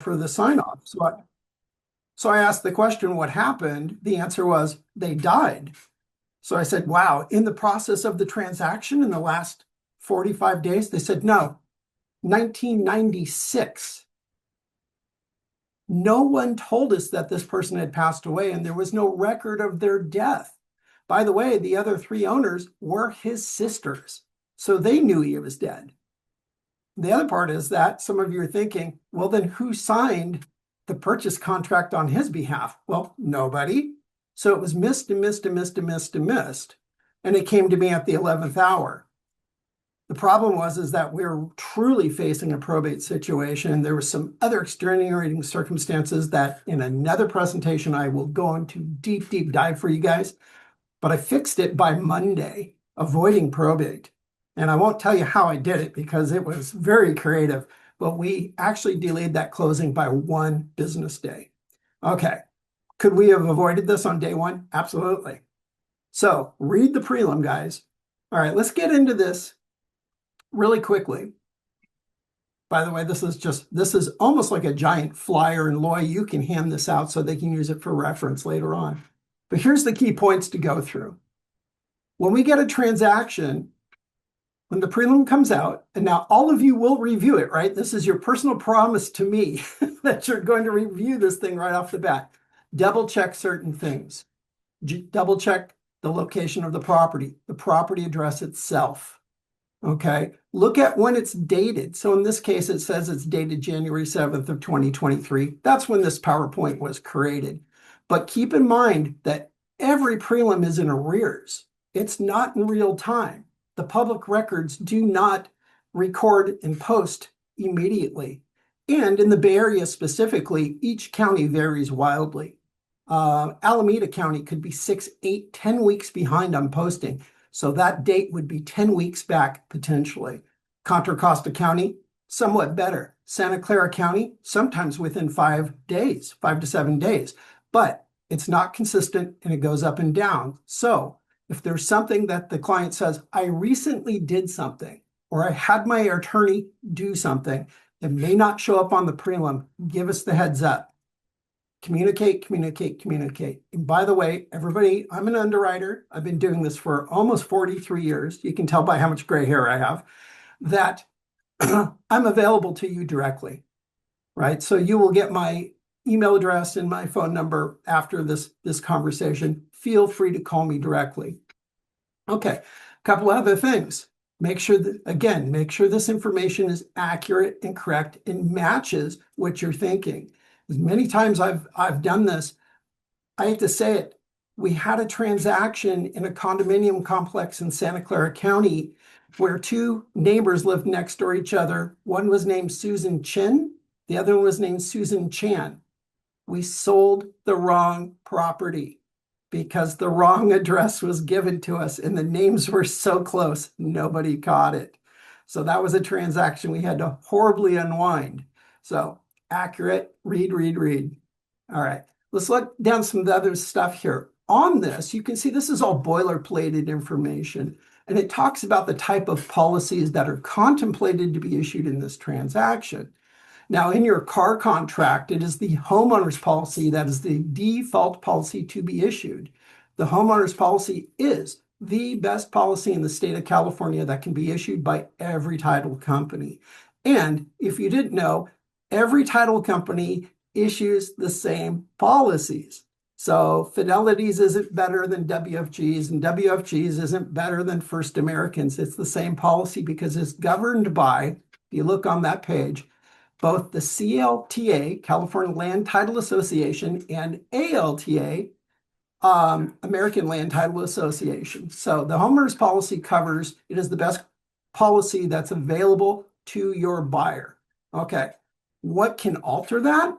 For the sign off. So I asked the question, what happened? The answer was they died. So I said, wow, in the process of the transaction in the last 45 days? They said, no, 1996. No one told us that this person had passed away, and there was no record of their death. By the way, the other three owners were his sisters, so they knew he was dead. The other part is that some of you are thinking, well, then who signed the purchase contract on his behalf? Well, nobody. So it was missed and missed and missed and missed and missed. And it came to me at the 11th hour. The problem is that we're truly facing a probate situation. There were some other extenuating circumstances that in another presentation, I will go into deep, deep dive for you guys. But I fixed it by Monday, avoiding probate. And I won't tell you how I did it because it was very creative, but we actually delayed that closing by 1 business day. Okay. Could we have avoided this on day 1? Absolutely. So read the prelim, guys. All right, let's get into this really quickly. By the way, this is almost like a giant flyer, and Loy, you can hand this out so they can use it for reference later on. But here's the key points to go through. When we get a transaction, when the prelim comes out, and now all of you will review it, right? This is your personal promise to me that you're going to review this thing right off the bat. Double check certain things. Double check the location of the property address itself. Okay, look at when it's dated. So in this case, it says it's dated January 7th of 2023. That's when this PowerPoint was created. But keep in mind that every prelim is in arrears. It's not in real time. The public records do not record and post immediately. And in the Bay Area specifically, each county varies wildly. Alameda County could be 6, 8, 10 weeks behind on posting. So that date would be 10 weeks back potentially. Contra Costa County, somewhat better. Santa Clara County, sometimes within 5 days, 5 to 7 days. But it's not consistent and it goes up and down. So if there's something that the client says, I recently did something, or I had my attorney do something, it may not show up on the prelim, give us the heads up. Communicate, communicate, communicate. And by the way, everybody, I'm an underwriter. I've been doing this for almost 43 years. You can tell by how much gray hair I have that I'm available to you directly, right? So you will get my email address and my phone number after this conversation. Feel free to call me directly. Okay, a couple other things. Make sure this information is accurate and correct and matches what you're thinking. As many times I've done this, I hate to say it, we had a transaction in a condominium complex in Santa Clara County where 2 neighbors lived next door to each other. One was named Susan Chin, the other one was named Susan Chan. We sold the wrong property because the wrong address was given to us and the names were so close, nobody caught it. So that was a transaction we had to horribly unwind. So accurate, read. All right, let's look down some of the other stuff here. On this, you can see this is all boilerplated information, and it talks about the type of policies that are contemplated to be issued in this transaction. Now, in your car contract, it is the homeowner's policy that is the default policy to be issued. The homeowner's policy is the best policy in the state of California that can be issued by every title company. And if you didn't know, every title company issues the same policies. So Fidelity's isn't better than WFG's, and WFG's isn't better than First American's. It's the same policy because it's governed by, if you look on that page, both the CLTA, California Land Title Association, and ALTA, American Land Title Association. So the homeowner's policy covers, it is the best policy that's available to your buyer. Okay. What can alter that?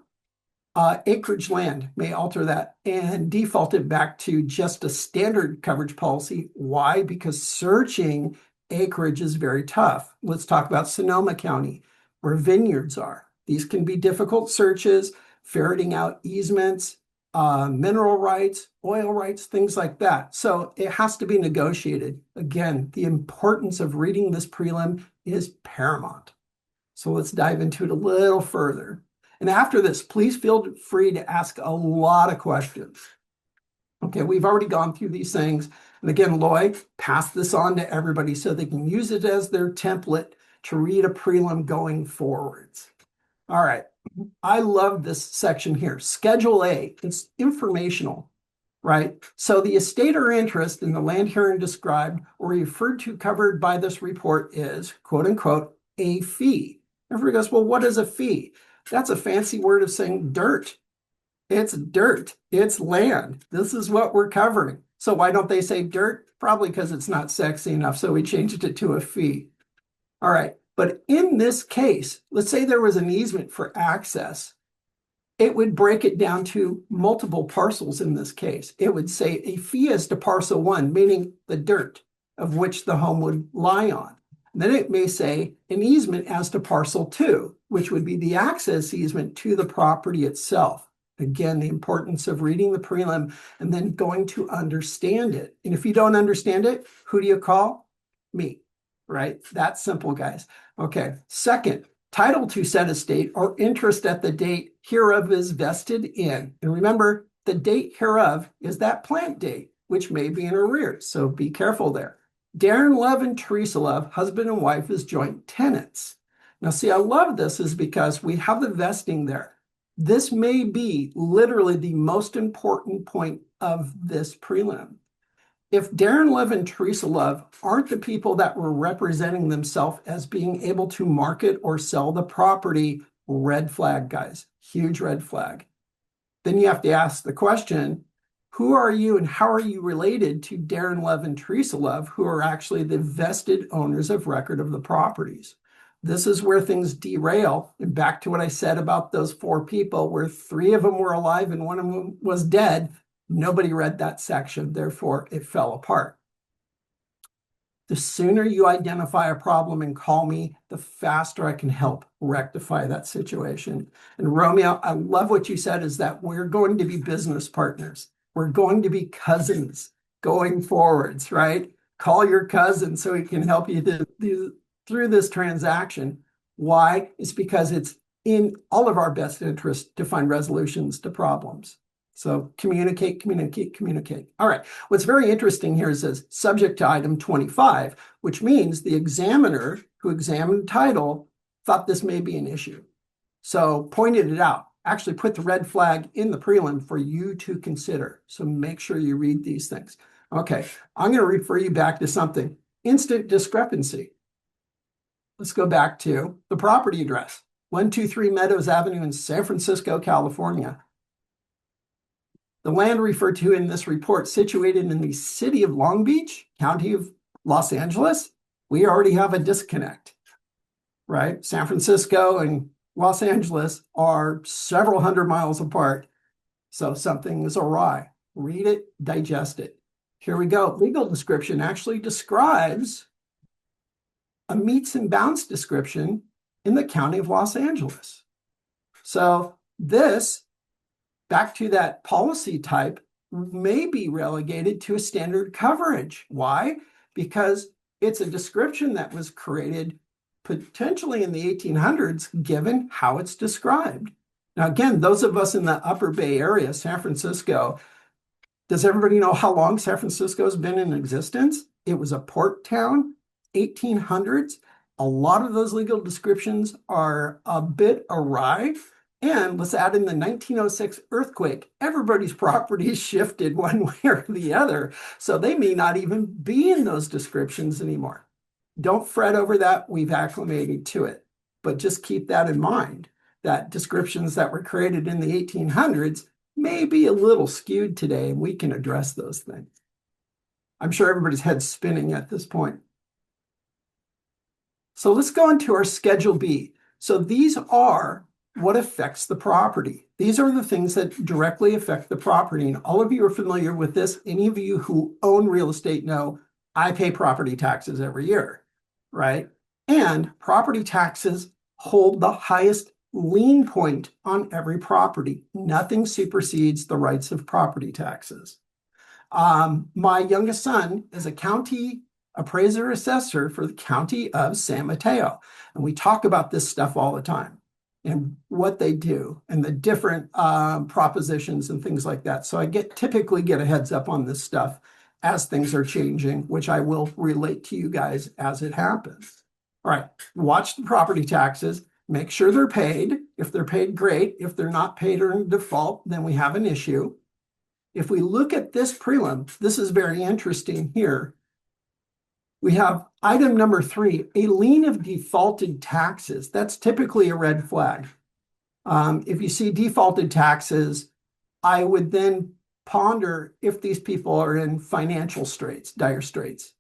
Acreage land may alter that and default it back to just a standard coverage policy. Why? Because searching acreage is very tough. Let's talk about Sonoma County, where vineyards are. These can be difficult searches, ferreting out easements, mineral rights, oil rights, things like that. So it has to be negotiated. Again, the importance of reading this prelim is paramount. So let's dive into it a little further. And after this, please feel free to ask a lot of questions. Okay, we've already gone through these things. And again, Loy, pass this on to everybody so they can use it as their template to read a prelim going forwards. All right, I love this section here. Schedule A, it's informational, right? So the estate or interest in the land herein described or referred to covered by this report is, quote unquote, a fee. Everybody goes, well, what is a fee? That's a fancy word of saying dirt. It's dirt. It's land. This is what we're covering. So why don't they say dirt? Probably because it's not sexy enough. So we changed it to a fee. All right. But in this case, let's say there was an easement for access. It would break it down to multiple parcels in this case. It would say a fee is to parcel 1, meaning the dirt of which the home would lie on. And then it may say an easement as to parcel 2, which would be the access easement to the property itself. Again, the importance of reading the prelim and then going to understand it. And if you don't understand it, who do you call? Me, right? That's simple, guys. Okay. Second, title to said estate or interest at the date hereof is vested in. And remember, the date hereof is that plant date, which may be in arrears. So be careful there. Darren Love and Teresa Love, husband and wife, as joint tenants. Now, see, I love this is because we have the vesting there. This may be literally the most important point of this prelim. If Darren Love and Teresa Love aren't the people that were representing themselves as being able to market or sell the property, red flag, guys, huge red flag. Then you have to ask the question, who are you and how are you related to Darren Love and Teresa Love, who are actually the vested owners of record of the properties? This is where things derail. And back to what I said about those 4 people, where 3 of them were alive and 1 of them was dead. Nobody read that section, therefore it fell apart. The sooner you identify a problem and call me, the faster I can help rectify that situation. And Romeo, I love what you said is that we're going to be business partners. We're going to be cousins going forwards, right? Call your cousin so he can help you through this transaction. Why? It's because it's in all of our best interest to find resolutions to problems. So communicate, communicate, communicate. All right. What's very interesting here is this subject to item 25, which means the examiner who examined title thought this may be an issue. So pointed it out, actually put the red flag in the prelim for you to consider. So make sure you read these things. Okay. I'm going to refer you back to something. Instant discrepancy. Let's go back to the property address, 123 Meadows Avenue in San Francisco, California. The land referred to in this report situated in the city of Long Beach, county of Los Angeles. We already have a disconnect, right? San Francisco and Los Angeles are several hundred miles apart. So something is awry. Read it, digest it. Here we go. Legal description actually describes a meets and bounds description in the county of Los Angeles. So this, back to that policy type, may be relegated to a standard coverage. Why? Because it's a description that was created potentially in the 1800s, given how it's described. Now, again, those of us in the Upper Bay Area, San Francisco, does everybody know how long San Francisco has been in existence? It was a port town, 1800s. A lot of those legal descriptions are a bit awry. And let's add in the 1906 earthquake. Everybody's property shifted one way or the other. So they may not even be in those descriptions anymore. Don't fret over that. We've acclimated to it. But just keep that in mind, that descriptions that were created in the 1800s may be a little skewed today, and we can address those things. I'm sure everybody's head's spinning at this point. So let's go into our Schedule B. So these are what affects the property. These are the things that directly affect the property. And all of you are familiar with this. Any of you who own real estate know I pay property taxes every year, right? And property taxes hold the highest lien point on every property. Nothing supersedes the rights of property taxes. My youngest son is a county appraiser assessor for the county of San Mateo. And we talk about this stuff all the time and what they do and the different propositions and things like that. So I typically get a heads up on this stuff as things are changing, which I will relate to you guys as it happens. All right, watch the property taxes, make sure they're paid. If they're paid, great. If they're not paid or in default, then we have an issue. If we look at this prelim, this is very interesting here. We have item number 3, a lien of defaulted taxes. That's typically a red flag. If you see defaulted taxes, I would then ponder if these people are in financial straits, dire straits.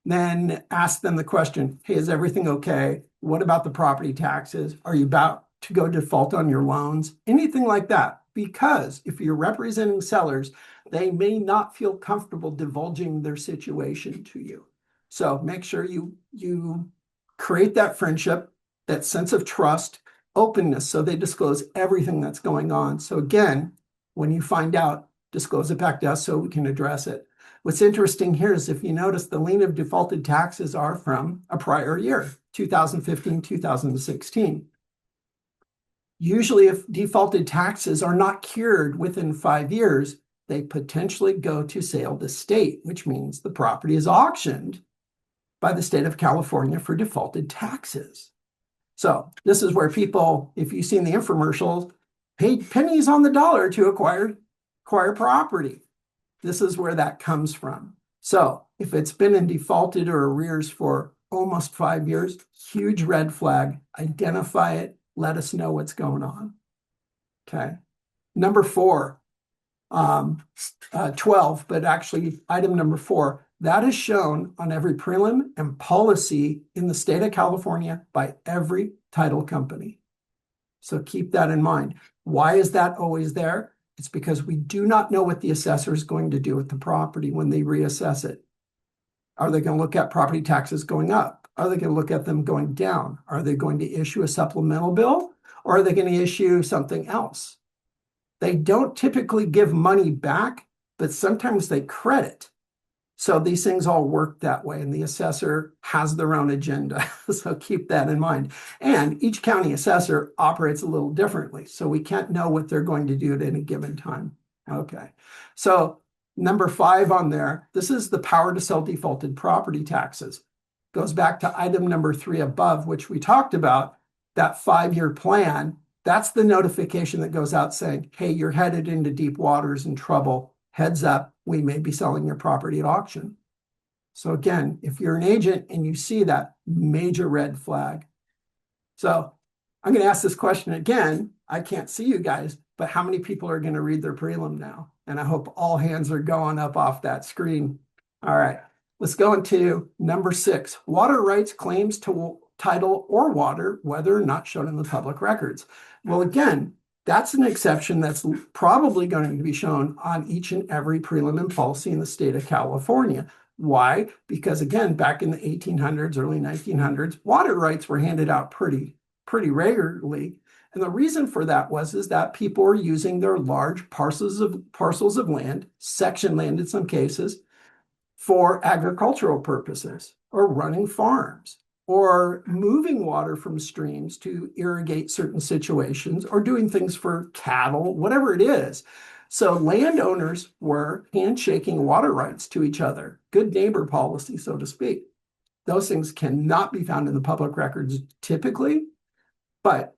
Then ask them the question, hey, is everything okay? What about the property taxes? Are you about to go default on your loans? Anything like that. Because if you're representing sellers, they may not feel comfortable divulging their situation to you. So make sure you create that friendship, that sense of trust, openness, so they disclose everything that's going on. So again, when you find out, disclose it back to us so we can address it. What's interesting here is if you notice the lien of defaulted taxes are from a prior year, 2015, 2016. Usually if defaulted taxes are not cured within 5 years, they potentially go to sale to state, which means the property is auctioned by the state of California for defaulted taxes. So this is where people, if you've seen the infomercials, paid pennies on the dollar to acquire property. This is where that comes from. So if it's been in defaulted or arrears for almost 5 years, huge red flag, identify it, let us know what's going on. Okay. Number 4, 12, but actually item number 4, that is shown on every prelim and policy in the state of California by every title company. So keep that in mind. Why is that always there? It's because we do not know what the assessor is going to do with the property when they reassess it. Are they going to look at property taxes going up? Are they going to look at them going down? Are they going to issue a supplemental bill? Or are they going to issue something else? They don't typically give money back, but sometimes they credit. So these things all work that way, and the assessor has their own agenda. So keep that in mind. And each county assessor operates a little differently, so we can't know what they're going to do at any given time. Okay, so number 5 on there, this is the power to sell defaulted property taxes. Goes back to item number 3 above, which we talked about, that 5-year plan. That's the notification that goes out saying, hey, you're headed into deep waters and trouble. Heads up, we may be selling your property at auction. So again, if you're an agent and you see that, major red flag. So I'm going to ask this question again. I can't see you guys, but how many people are going to read their prelim now? And I hope all hands are going up off that screen. All right, let's go into number 6, water rights claims to title or water, whether or not shown in the public records. Well, again, that's an exception that's probably going to be shown on each and every prelim and policy in the state of California. Why? Because again, back in the 1800s, early 1900s, water rights were handed out pretty regularly. And the reason for that is that people were using their large parcels of land, section land in some cases, for agricultural purposes or running farms, or moving water from streams to irrigate certain situations, or doing things for cattle, whatever it is. So landowners were handshaking water rights to each other. Good neighbor policy, so to speak. Those things cannot be found in the public records typically, but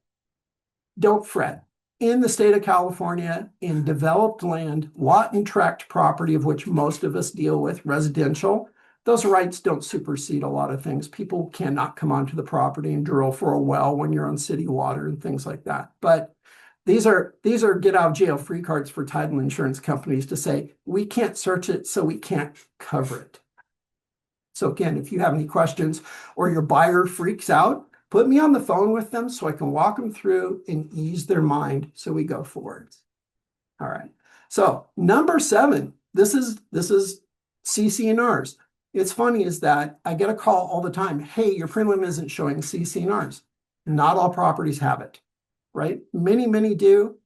don't fret. In the state of California, in developed land, lot and tract property, of which most of us deal with, residential, those rights don't supersede a lot of things. People cannot come onto the property and drill for a well when you're on city water and things like that. But these are get out of jail free cards for title insurance companies to say, we can't search it, so we can't cover it. So again, if you have any questions or your buyer freaks out, put me on the phone with them so I can walk them through and ease their mind so we go forward. All right. So number 7, this is CC&Rs. It's funny is that I get a call all the time. Hey, your prelim isn't showing CC&Rs. Not all properties have it. right? Many do.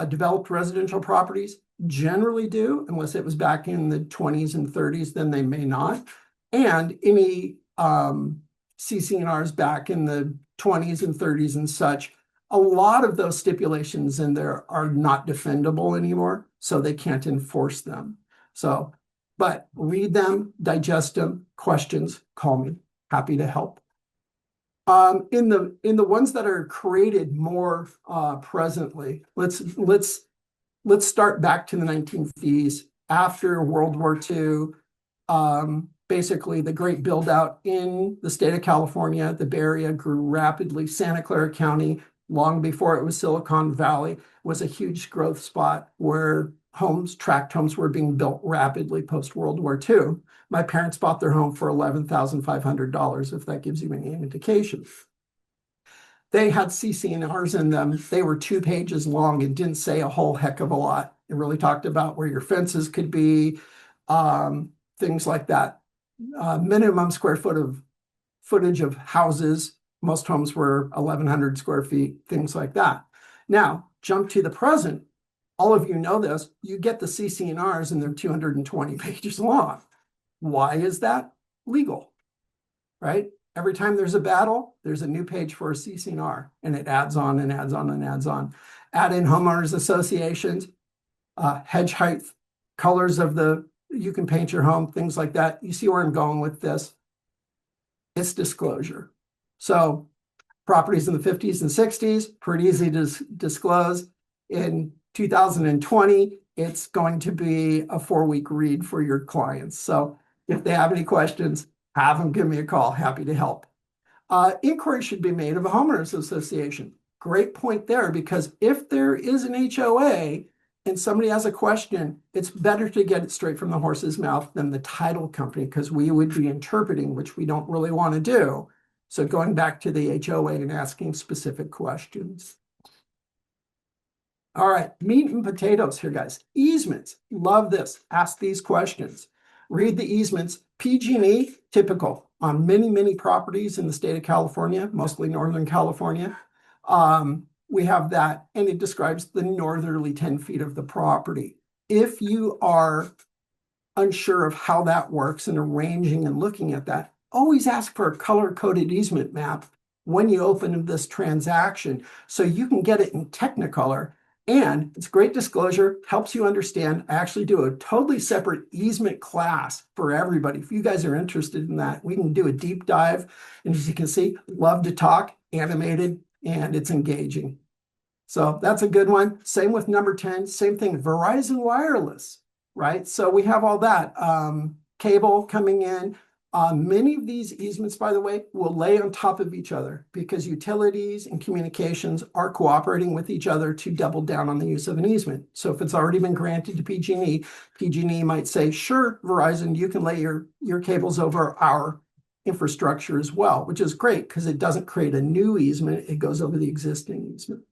Developed residential properties generally do, unless it was back in the 20s and 30s, then they may not. And any CC&Rs back in the 20s and 30s and such, a lot of those stipulations in there are not defendable anymore, so they can't enforce them. So, but read them, digest them, questions, call me. Happy to help. In the ones that are created more presently, let's start back to the 1950s after World War II. Basically, the great build out in the state of California, the Bay Area grew rapidly. Santa Clara County, long before it was Silicon Valley, was a huge growth spot where tract homes were being built rapidly post World War II. My parents bought their home for $11,500, if that gives you any indication. They had CC&Rs in them. They were 2 pages long and didn't say a whole heck of a lot. It really talked about where your fences could be, things like that. Minimum square footage of houses. Most homes were 1,100 square feet, things like that. Now, jump to the present. All of you know this. You get the CC&Rs and they're 220 pages long. Why is that? Legal, right? Every time there's a battle, there's a new page for a CC&R, and it adds on and adds on and adds on. Add in homeowners associations, hedge height, colors of you can paint your home, things like that. You see where I'm going with this? It's disclosure. So properties in the 50s and 60s, pretty easy to disclose. In 2020, it's going to be a 4-week read for your clients. So if they have any questions, have them give me a call. Happy to help. Inquiry should be made of a homeowners association. Great point there, because if there is an HOA and somebody has a question, it's better to get it straight from the horse's mouth than the title company, because we would be interpreting, which we don't really want to do. So going back to the HOA and asking specific questions. All right, meat and potatoes here, guys. Easements, love this. Ask these questions. Read the easements. PG&E, typical on many properties in the state of California, mostly Northern California. We have that, and it describes the northerly 10 feet of the property. If you are unsure of how that works and arranging and looking at that, always ask for a color-coded easement map when you open this transaction so you can get it in Technicolor. And it's great disclosure, helps you understand. I actually do a totally separate easement class for everybody. If you guys are interested in that, we can do a deep dive. And as you can see, love to talk, animated, and it's engaging. So that's a good one. Same with number 10, same thing, Verizon Wireless, right? So we have all that cable coming in. Many of these easements, by the way, will lay on top of each other because utilities and communications are cooperating with each other to double down on the use of an easement. So if it's already been granted to PG&E, PG&E might say, sure, Verizon, you can lay your cables over our infrastructure as well, which is great because it doesn't create a new easement. It goes over the existing easement.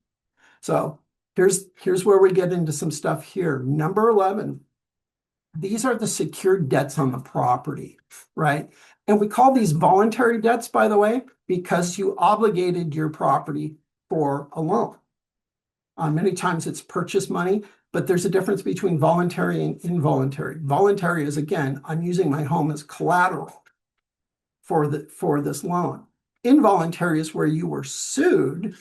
So here's where we get into some stuff here. Number 11. These are the secured debts on the property, right? And we call these voluntary debts, by the way, because you obligated your property for a loan. Many times it's purchase money, but there's a difference between voluntary and involuntary. Voluntary is, again, I'm using my home as collateral for this loan. Involuntary is where you were sued,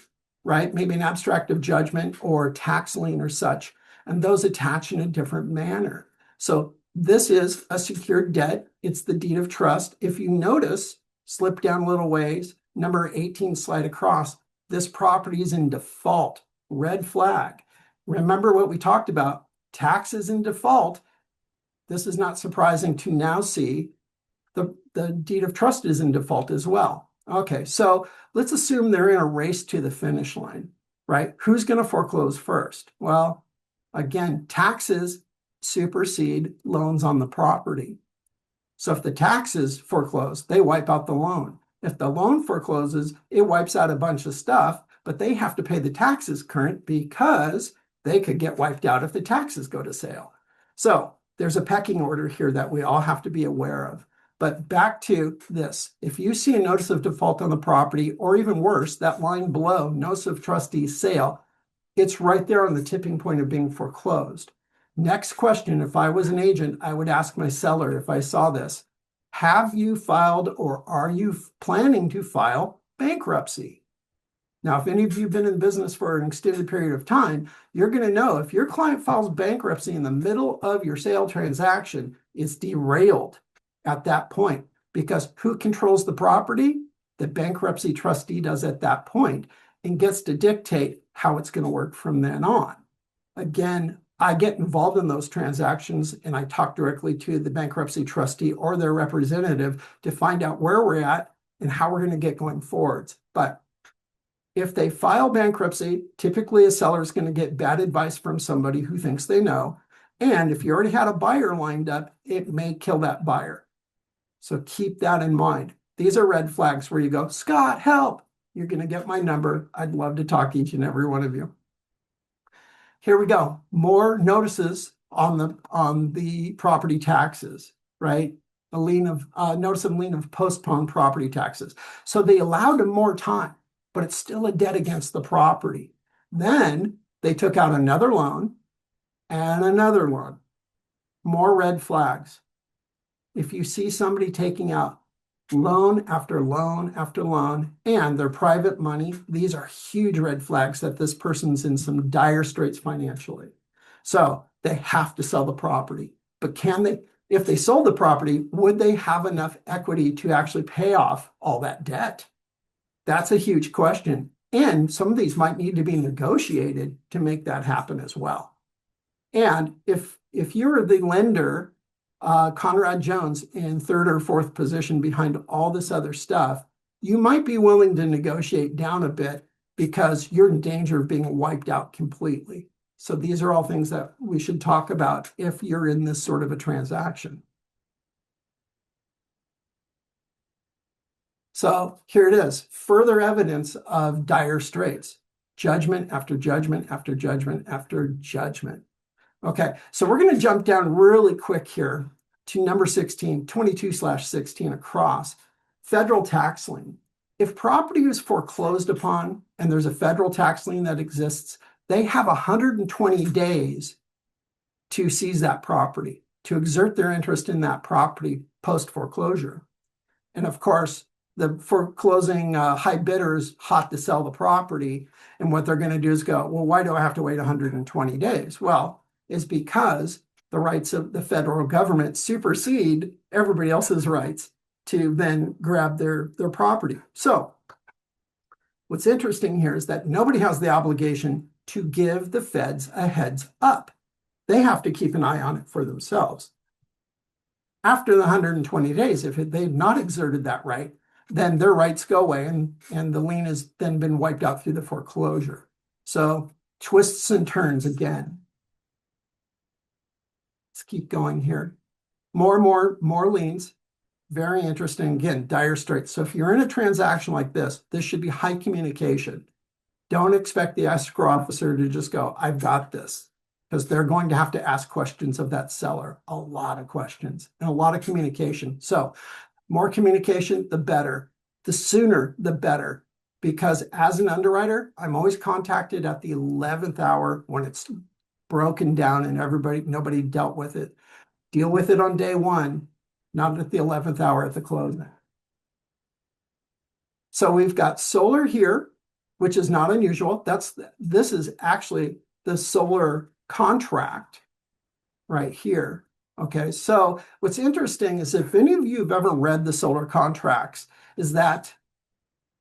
right? Maybe an abstract of judgment or tax lien or such, and those attach in a different manner. So this is a secured debt. It's the deed of trust. If you notice, slip down a little ways, number 18, slide across, this property is in default, red flag. Remember what we talked about, taxes in default. This is not surprising to now see the deed of trust is in default as well. Okay, so let's assume they're in a race to the finish line, right? Who's going to foreclose first? Well, again, taxes supersede loans on the property. So if the taxes foreclose, they wipe out the loan. If the loan forecloses, it wipes out a bunch of stuff, but they have to pay the taxes current because they could get wiped out if the taxes go to sale. So there's a pecking order here that we all have to be aware of. But back to this, if you see a notice of default on the property, or even worse, that line below, notice of trustee sale, it's right there on the tipping point of being foreclosed. Next question, if I was an agent, I would ask my seller if I saw this, have you filed or are you planning to file bankruptcy? Now, if any of you have been in business for an extended period of time, you're going to know if your client files bankruptcy in the middle of your sale transaction, it's derailed at that point, because who controls the property? The bankruptcy trustee does at that point and gets to dictate how it's going to work from then on. Again, I get involved in those transactions and I talk directly to the bankruptcy trustee or their representative to find out where we're at and how we're going to get going forwards. But if they file bankruptcy, typically a seller is going to get bad advice from somebody who thinks they know. And if you already had a buyer lined up, it may kill that buyer. So keep that in mind. These are red flags where you go, Scott, help. You're going to get my number. I'd love to talk to each and every one of you. Here we go. More notices on the property taxes, right? A lien of notice of lien of postponed property taxes. So they allowed them more time, but it's still a debt against the property. Then they took out another loan and another loan. More red flags. If you see somebody taking out loan after loan after loan and their private money, these are huge red flags that this person's in some dire straits financially. So they have to sell the property. But can they, if they sold the property, would they have enough equity to actually pay off all that debt? That's a huge question. And some of these might need to be negotiated to make that happen as well. And if you're the lender, Conrad Jones in third or fourth position behind all this other stuff, you might be willing to negotiate down a bit because you're in danger of being wiped out completely. So these are all things that we should talk about if you're in this sort of a transaction. So here it is, further evidence of dire straits, judgment after judgment after judgment after judgment. Okay, so we're going to jump down really quick here to number 16, 22/16 across, federal tax lien. If property is foreclosed upon and there's a federal tax lien that exists, they have 120 days to seize that property, to exert their interest in that property post-foreclosure. And of course, the foreclosing high bidders hot to sell the property. And what they're going to do is go, well, why do I have to wait 120 days? Well, is because the rights of the federal government supersede everybody else's rights to then grab their property. So what's interesting here is that nobody has the obligation to give the feds a heads up. They have to keep an eye on it for themselves. After the 120 days, if they've not exerted that right, then their rights go away and the lien has then been wiped out through the foreclosure. So twists and turns again. Let's keep going here. More liens. Very interesting. Again, dire straits. So if you're in a transaction like this should be high communication. Don't expect the escrow officer to just go, I've got this, because they're going to have to ask questions of that seller, a lot of questions and a lot of communication. So more communication, the better. The sooner, the better. Because as an underwriter, I'm always contacted at the 11th hour when it's broken down and nobody dealt with it. Deal with it on day one, not at the 11th hour at the closing. So we've got solar here, which is not unusual. This is actually the solar contract right here. Okay, so what's interesting is if any of you have ever read the solar contracts, is that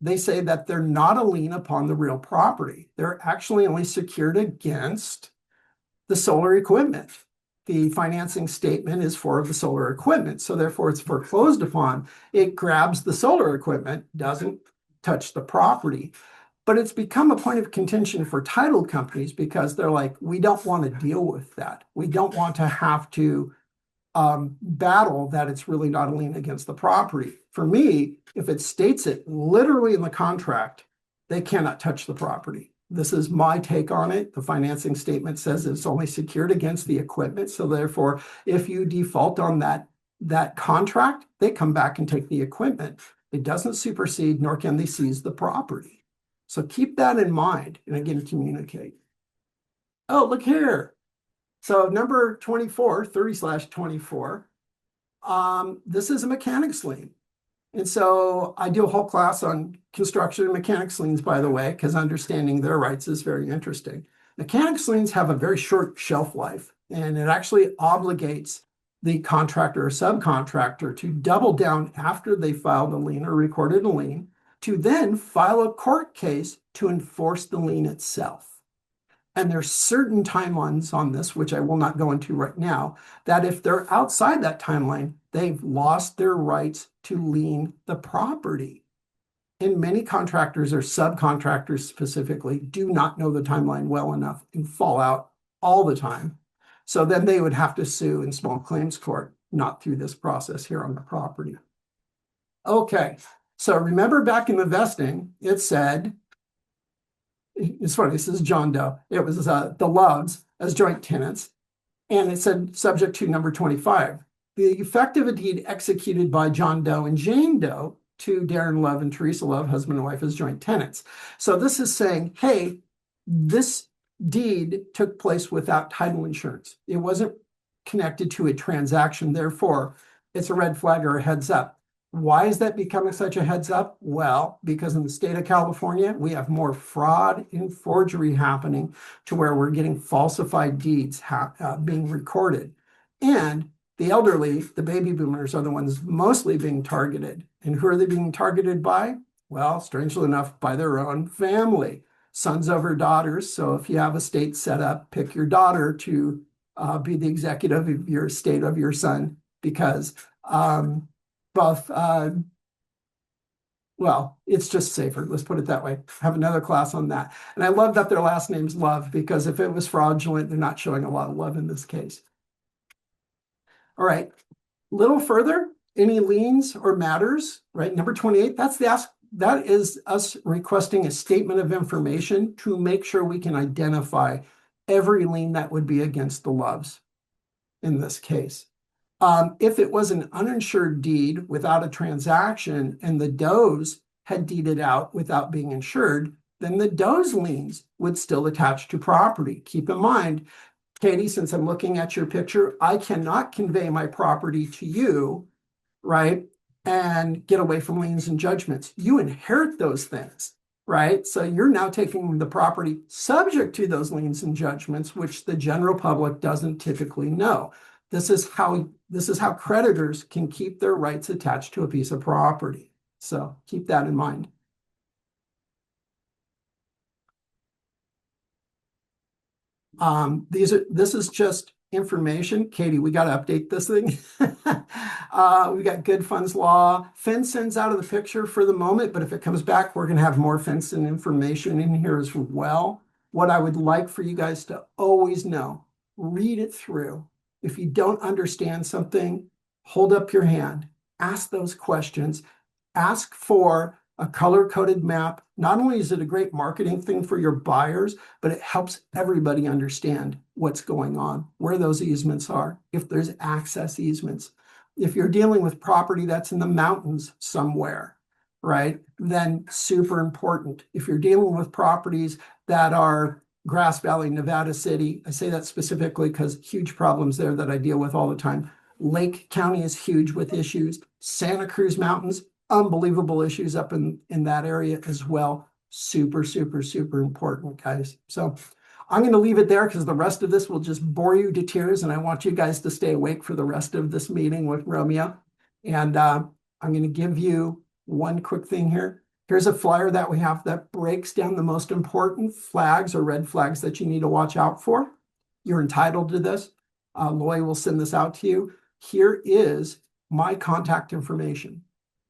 they say that they're not a lien upon the real property. They're actually only secured against the solar equipment. The financing statement is for the solar equipment, so therefore it's foreclosed upon. It grabs the solar equipment, doesn't touch the property. But it's become a point of contention for title companies because they're like, we don't want to deal with that. We don't want to have to battle that it's really not a lien against the property. For me, if it states it literally in the contract, they cannot touch the property. This is my take on it. The financing statement says it's only secured against the equipment. So therefore, if you default on that that contract, they come back and take the equipment. It doesn't supersede, nor can they seize the property. So keep that in mind, and again, communicate. Oh, look here. So number 24, 30/24, this is a mechanics lien. And so I do a whole class on construction and mechanics liens, by the way, because understanding their rights is very interesting. Mechanics liens have a very short shelf life, and it actually obligates the contractor or subcontractor to double down after they filed a lien or recorded a lien to then file a court case to enforce the lien itself. And there's certain timelines on this, which I will not go into right now, that if they're outside that timeline, they've lost their rights to lien the property. And many contractors or subcontractors specifically do not know the timeline well enough and fall out all the time. So then they would have to sue in small claims court, not through this process here on the property. Okay, so remember back in the vesting, it said, it's funny, this is John Doe. It was the Loves as joint tenants. And it said, subject to number 25, the effect of a deed executed by John Doe and Jane Doe to Darren Love and Teresa Love, husband and wife, as joint tenants. So this is saying, hey, this deed took place without title insurance. It wasn't connected to a transaction. Therefore, it's a red flag or a heads up. Why is that becoming such a heads up? Well, because in the state of California, we have more fraud and forgery happening to where we're getting falsified deeds being recorded. And the elderly, the baby boomers, are the ones mostly being targeted. And who are they being targeted by? Well, strangely enough, by their own family, sons over daughters. So if you have a state set up, pick your daughter to be the executive of your estate of your son, because both, well, it's just safer. Let's put it that way. Have another class on that. And I love that their last name's Love, because if it was fraudulent, they're not showing a lot of love in this case. All right, little further, any liens or matters, right? Number 28, that is us requesting a statement of information to make sure we can identify every lien that would be against the Loves in this case. If it was an uninsured deed without a transaction and the Does had deeded out without being insured, then the Does liens would still attach to property. Keep in mind, Katie, since I'm looking at your picture, I cannot convey my property to you, right, and get away from liens and judgments. You inherit those things, right? So you're now taking the property subject to those liens and judgments, which the general public doesn't typically know. This is how creditors can keep their rights attached to a piece of property. So keep that in mind. This is just information. Katie, we got to update this thing. We got good funds law. FinCEN's out of the picture for the moment, but if it comes back, we're going to have more FinCEN information in here as well. What I would like for you guys to always know, read it through. If you don't understand something, hold up your hand, ask those questions, ask for a color-coded map. Not only is it a great marketing thing for your buyers, but it helps everybody understand what's going on, where those easements are, if there's access easements. If you're dealing with property that's in the mountains somewhere, right, then super important. If you're dealing with properties that are Grass Valley, Nevada City, I say that specifically because huge problems there that I deal with all the time. Lake County is huge with issues. Santa Cruz Mountains, unbelievable issues up in that area as well. Super, super, super important, guys. So I'm going to leave it there because the rest of this will just bore you to tears, and I want you guys to stay awake for the rest of this meeting with Romeo. And I'm going to give you one quick thing here. Here's a flyer that we have that breaks down the most important flags or red flags that you need to watch out for. You're entitled to this. Loy will send this out to you. Here is my contact information.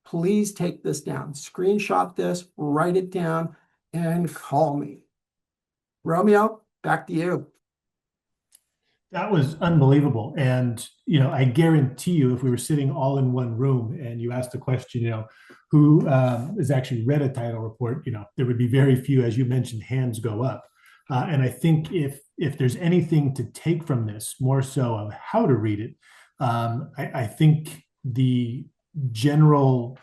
Please take this down, screenshot this, write it down, and call me. Romeo, back to you. That was unbelievable. And, I guarantee you, if we were sitting all in one room and you asked the question, who has actually read a title report, there would be very few, as you mentioned, hands go up. And I think if there's anything to take from this, more so of how to read it, I think the general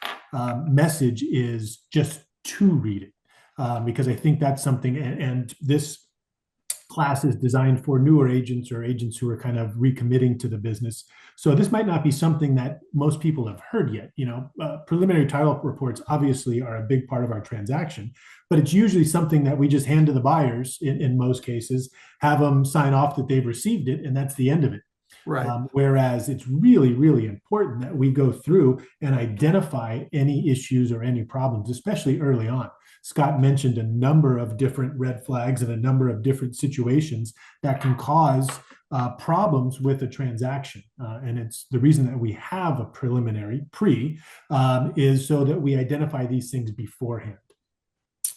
message is just to read it, because I think that's something, and this class is designed for newer agents or agents who are kind of recommitting to the business. So this might not be something that most people have heard yet. Preliminary title reports obviously are a big part of our transaction, but it's usually something that we just hand to the buyers in most cases, have them sign off that they've received it, and that's the end of it. Right. Whereas it's really, really important that we go through and identify any issues or any problems, especially early on. Scott mentioned a number of different red flags and a number of different situations that can cause problems with a transaction. And it's the reason that we have a preliminary is so that we identify these things beforehand.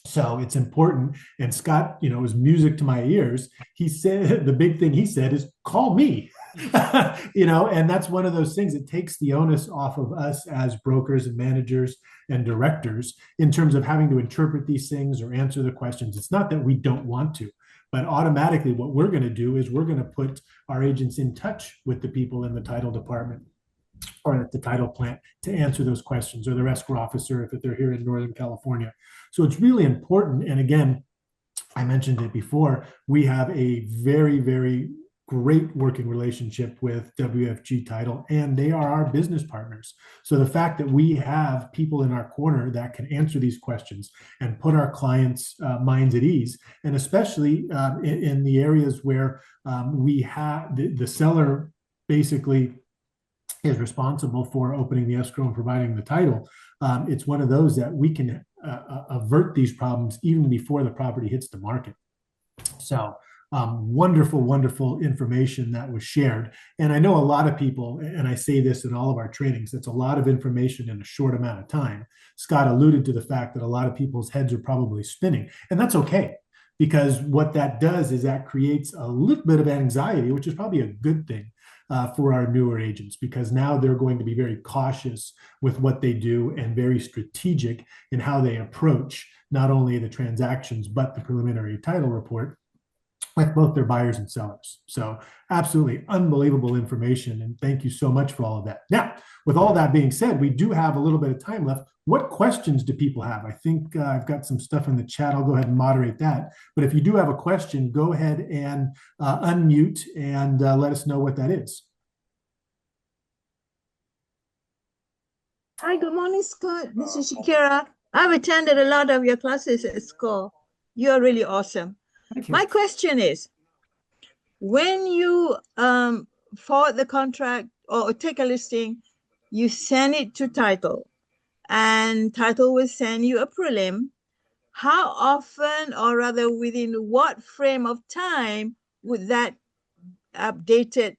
So it's important. And Scott, was music to my ears. He said, the big thing he said is call me. And that's one of those things. It takes the onus off of us as brokers and managers and directors in terms of having to interpret these things or answer the questions. It's not that we don't want to, but automatically what we're going to do is we're going to put our agents in touch with the people in the title department or at the title plant to answer those questions, or the escrow officer if they're here in Northern California. So it's really important. And again, I mentioned it before, we have a very, very great working relationship with WFG Title, and they are our business partners. So the fact that we have people in our corner that can answer these questions and put our clients' minds at ease, and especially in the areas where we have the seller basically is responsible for opening the escrow and providing the title, it's one of those that we can avert these problems even before the property hits the market. So wonderful, wonderful information that was shared. And I know a lot of people, and I say this in all of our trainings, it's a lot of information in a short amount of time. Scott alluded to the fact that a lot of people's heads are probably spinning, and that's okay. Because what that does is that creates a little bit of anxiety, which is probably a good thing for our newer agents, because now they're going to be very cautious with what they do and very strategic in how they approach not only the transactions, but the preliminary title report with both their buyers and sellers. So absolutely unbelievable information. And thank you so much for all of that. Now, with all that being said, we do have a little bit of time left. What questions do people have? I think I've got some stuff in the chat. I'll go ahead and moderate that. But if you do have a question, go ahead and unmute and let us know what that is. Hi, good morning, Scott. This is Shakira. I've attended a lot of your classes at school. You're really awesome. My question is, when you forward the contract or take a listing, you send it to title, and title will send you a prelim. How often, or rather within what frame of time, would that updated